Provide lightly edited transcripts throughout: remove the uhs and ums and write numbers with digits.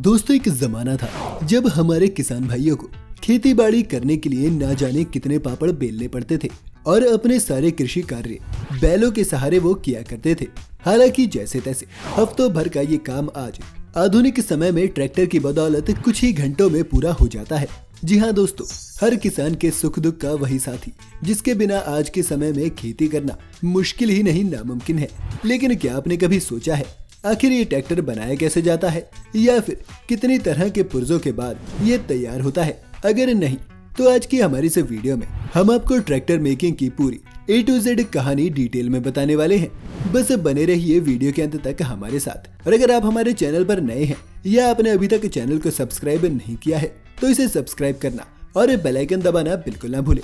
दोस्तों, एक जमाना था जब हमारे किसान भाइयों को खेती बाड़ी करने के लिए ना जाने कितने पापड़ बेलने पड़ते थे और अपने सारे कृषि कार्य बैलों के सहारे वो किया करते थे। हालांकि जैसे तैसे हफ्तों भर का ये काम आज आधुनिक समय में ट्रैक्टर की बदौलत कुछ ही घंटों में पूरा हो जाता है। जी हाँ दोस्तों, हर किसान के सुख दुख का वही साथी जिसके बिना आज के समय में खेती करना मुश्किल ही नहीं नामुमकिन है। लेकिन क्या आपने कभी सोचा है आखिर ये ट्रैक्टर बनाया कैसे जाता है, या फिर कितनी तरह के पुर्जों के बाद ये तैयार होता है? अगर नहीं तो आज की हमारी इस वीडियो में हम आपको ट्रैक्टर मेकिंग की पूरी A to Z कहानी डिटेल में बताने वाले हैं। बस बने रहिए वीडियो के अंत तक हमारे साथ। और अगर आप हमारे चैनल पर नए हैं या आपने अभी तक चैनल को सब्सक्राइब नहीं किया है तो इसे सब्सक्राइब करना और बेल आइकन दबाना बिल्कुल ना भूलें।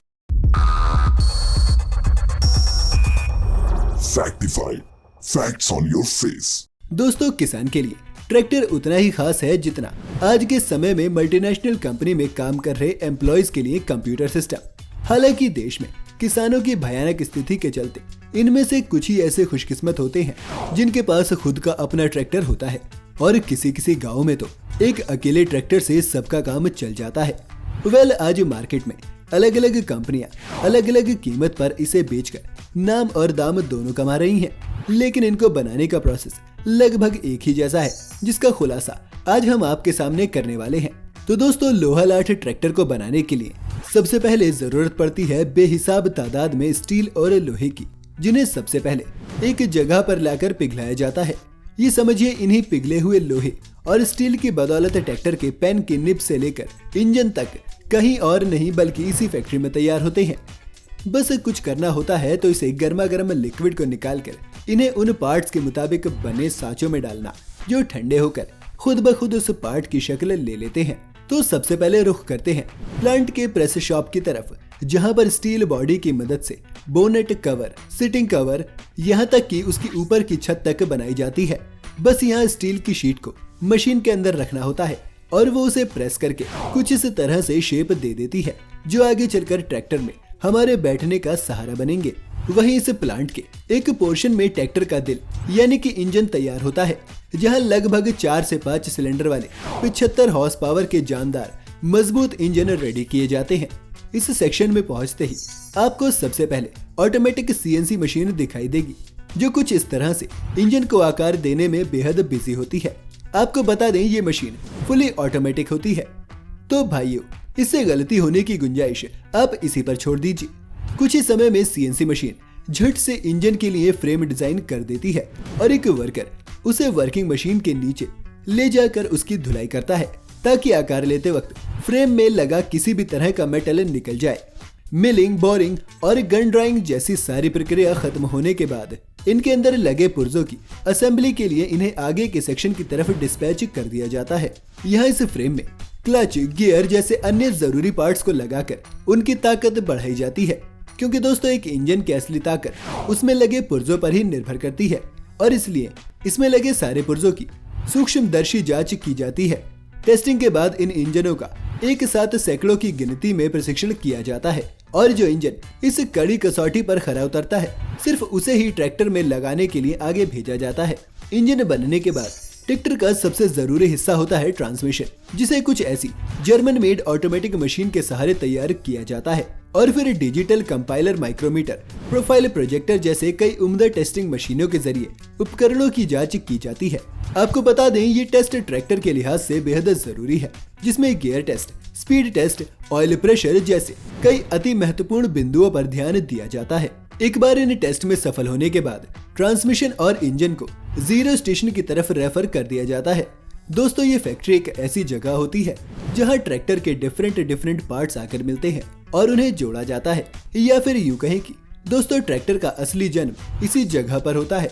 Factified. Facts on your face. दोस्तों, किसान के लिए ट्रैक्टर उतना ही खास है जितना आज के समय में मल्टीनेशनल कंपनी में काम कर रहे एम्प्लॉयज के लिए कंप्यूटर सिस्टम। हालांकि देश में किसानों की भयानक स्थिति के चलते इनमें से कुछ ही ऐसे खुशकिस्मत होते हैं जिनके पास खुद का अपना ट्रैक्टर होता है, और किसी किसी गाँव में तो एक अकेले ट्रैक्टर से सबका काम चल जाता है। आज मार्केट में अलग अलग कंपनियां अलग अलग कीमत पर इसे बेचकर नाम और दाम दोनों कमा रही हैं, लेकिन इनको बनाने का प्रोसेस लगभग एक ही जैसा है, जिसका खुलासा आज हम आपके सामने करने वाले हैं। तो दोस्तों, लोहा लाठ ट्रैक्टर को बनाने के लिए सबसे पहले जरूरत पड़ती है बेहिसाब तादाद में स्टील और लोहे की, जिन्हें सबसे पहले एक जगह पर लाकर पिघलाया जाता है। ये समझिए, इन्हीं पिघले हुए लोहे और स्टील की बदौलत ट्रैक्टर के पेन की निब से लेकर इंजन तक कहीं और नहीं बल्कि इसी फैक्ट्री में तैयार होते हैं। बस कुछ करना होता है तो इसे गर्मा गर्म लिक्विड को निकालकर इन्हें उन पार्ट्स के मुताबिक बने सांचों में डालना, जो ठंडे होकर खुद ब खुद उस पार्ट की शक्ल ले लेते हैं। तो सबसे पहले रुख करते हैं प्लांट के प्रेस शॉप की तरफ, जहां पर स्टील बॉडी की मदद से बोनेट कवर, सिटिंग कवर, यहाँ तक कि उसकी ऊपर की छत तक बनाई जाती है। बस यहाँ स्टील की शीट को मशीन के अंदर रखना होता है और वो उसे प्रेस करके कुछ इस तरह से शेप दे देती है, जो आगे चलकर ट्रैक्टर में हमारे बैठने का सहारा बनेंगे। वहीं इस प्लांट के एक पोर्शन में ट्रैक्टर का दिल यानी कि इंजन तैयार होता है, जहां लगभग 4 से 5 सिलेंडर वाले 75 हॉर्स पावर के जानदार मजबूत इंजन रेडी किए जाते हैं। इस सेक्शन में पहुंचते ही आपको सबसे पहले ऑटोमेटिक CNC मशीन दिखाई देगी, जो कुछ इस तरह से इंजन को आकार देने में बेहद बिजी होती है। आपको बता दें, ये मशीन फुली ऑटोमेटिक होती है। तो भाइयों, इससे गलती होने की गुंजाइश आप इसी पर छोड़ दीजिए। कुछ ही समय में CNC मशीन झट से इंजन के लिए फ्रेम डिजाइन कर देती है और एक वर्कर उसे वर्किंग मशीन के नीचे ले जाकर उसकी धुलाई करता है, ताकि आकार लेते वक्त फ्रेम में लगा किसी भी तरह का मेटल निकल जाए। मिलिंग, बोरिंग और गन ड्राइंग जैसी सारी प्रक्रिया खत्म होने के बाद इनके अंदर लगे पुर्जों की असेंबली के लिए इन्हें आगे के सेक्शन की तरफ डिस्पैच कर दिया जाता है। यहाँ इस फ्रेम में क्लच, गियर जैसे अन्य जरूरी पार्ट्स को लगाकर उनकी ताकत बढ़ाई जाती है, क्योंकि दोस्तों एक इंजन की असली ताकत उसमें लगे पुर्जों पर ही निर्भर करती है, और इसलिए इसमें लगे सारे पुर्जों की सूक्ष्मदर्शी जांच की जाती है। टेस्टिंग के बाद इन इंजनों का एक साथ सैकड़ों की गिनती में प्रशिक्षण किया जाता है, और जो इंजन इस कड़ी कसौटी पर खरा उतरता है सिर्फ उसे ही ट्रैक्टर में लगाने के लिए आगे भेजा जाता है। इंजन बनने के बाद ट्रैक्टर का सबसे जरूरी हिस्सा होता है ट्रांसमिशन, जिसे कुछ ऐसी जर्मन मेड ऑटोमेटिक मशीन के सहारे तैयार किया जाता है, और फिर digital compiler, micrometer, profile projector जैसे कई उम्दा टेस्टिंग मशीनों के जरिए उपकरणों की जांच की जाती है। आपको बता दें, ये टेस्ट ट्रैक्टर के लिहाज से बेहद जरूरी है, जिसमें gear test, speed test, oil pressure जैसे कई अति महत्वपूर्ण बिंदुओं पर ध्यान दिया जाता है। एक बार इन टेस्ट में सफल होने के बाद ट्रांसमिशन और इंजन को जीरो स्टेशन की तरफ रेफर कर दिया जाता है। दोस्तों, ये फैक्ट्री एक ऐसी जगह होती है जहां ट्रैक्टर के डिफरेंट पार्ट्स आकर मिलते हैं और उन्हें जोड़ा जाता है, या फिर यूं कहें कि दोस्तों ट्रैक्टर का असली जन्म इसी जगह पर होता है।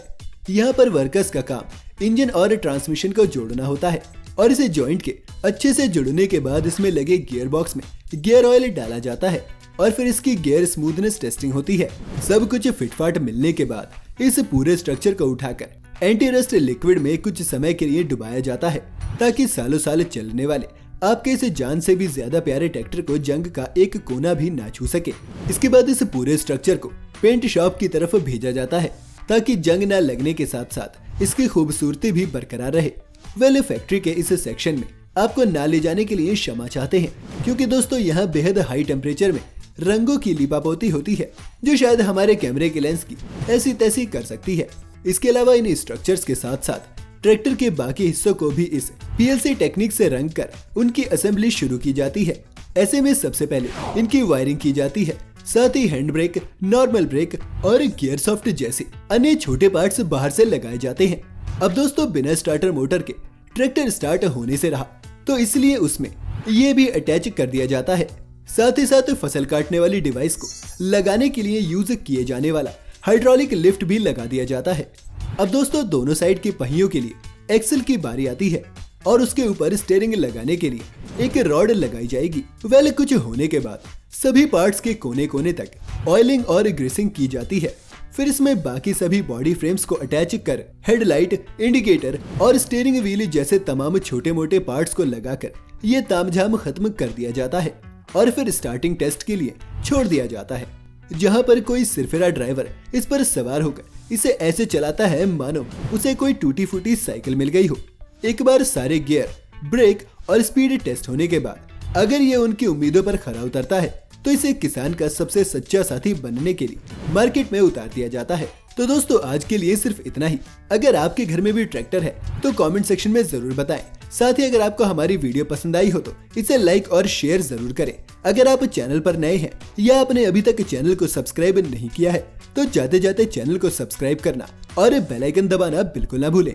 यहाँ पर वर्कर्स का काम इंजन और ट्रांसमिशन को जोड़ना होता है, और इसे जॉइंट के अच्छे से जुड़ने के बाद इसमें लगे गियर बॉक्स में गियर ऑयल डाला जाता है, और फिर इसकी गियर स्मूथनेस टेस्टिंग होती है। सब कुछ फिटफाट मिलने के बाद इस पूरे स्ट्रक्चर को उठाकर एंटी रस्ट लिक्विड में कुछ समय के लिए डुबाया जाता है, ताकि सालों साल चलने वाले आपके इस जान से भी ज्यादा प्यारे ट्रैक्टर को जंग का एक कोना भी ना छू सके। इसके बाद इस पूरे स्ट्रक्चर को पेंट शॉप की तरफ भेजा जाता है, ताकि जंग न लगने के साथ साथ इसकी खूबसूरती भी बरकरार रहे। फैक्ट्री के इस सेक्शन में आपको ना ले जाने के लिए क्षमा चाहते हैं, क्योंकि दोस्तों यहाँ बेहद हाई टेम्परेचर में रंगों की लिपापोती होती है जो शायद हमारे कैमरे के लेंस की ऐसी तैसी कर सकती है। इसके अलावा इन स्ट्रक्चर्स के साथ साथ ट्रैक्टर के बाकी हिस्सों को भी इस पीएलसी टेक्निक से रंग कर उनकी असेंबली शुरू की जाती है। ऐसे में सबसे पहले इनकी वायरिंग की जाती है, साथ ही हैंड ब्रेक, नॉर्मल ब्रेक और गियर सॉफ्ट जैसे अन्य छोटे पार्ट्स बाहर से लगाए जाते हैं। अब दोस्तों बिना स्टार्टर मोटर के ट्रैक्टर स्टार्ट होने से रहा, तो इसलिए उसमें ये भी अटैच कर दिया जाता है। साथ ही साथ फसल काटने वाली डिवाइस को लगाने के लिए यूज किए जाने वाला हाइड्रोलिक लिफ्ट भी लगा दिया जाता है। अब दोस्तों दोनों साइड के पहियों के लिए एक्सल की बारी आती है और उसके ऊपर स्टीयरिंग लगाने के लिए एक रॉड लगाई जाएगी। वेल कुछ होने के बाद सभी पार्ट्स के कोने कोने तक ऑयलिंग और ग्रीसिंग की जाती है। फिर इसमें बाकी सभी बॉडी फ्रेम्स को अटैच कर हेडलाइट, इंडिकेटर और स्टीयरिंग व्हील जैसे तमाम छोटे मोटे पार्ट्स को लगाकर ये तामझाम खत्म कर दिया जाता है और फिर स्टार्टिंग टेस्ट के लिए छोड़ दिया जाता है, जहां पर कोई सिरफिरा ड्राइवर इस पर सवार होकर इसे ऐसे चलाता है मानो उसे कोई टूटी फूटी साइकिल मिल गई हो। एक बार सारे गियर, ब्रेक और स्पीड टेस्ट होने के बाद अगर ये उनकी उम्मीदों पर खरा उतरता है तो इसे किसान का सबसे सच्चा साथी बनने के लिए मार्केट में उतार दिया जाता है। तो दोस्तों आज के लिए सिर्फ इतना ही। अगर आपके घर में भी ट्रैक्टर है तो कमेंट सेक्शन में जरूर बताएं। साथ ही अगर आपको हमारी वीडियो पसंद आई हो तो इसे लाइक और शेयर जरूर करें। अगर आप चैनल पर नए हैं या आपने अभी तक चैनल को सब्सक्राइब नहीं किया है तो जाते जाते चैनल को सब्सक्राइब करना और बेल आइकन दबाना बिल्कुल ना भूलें।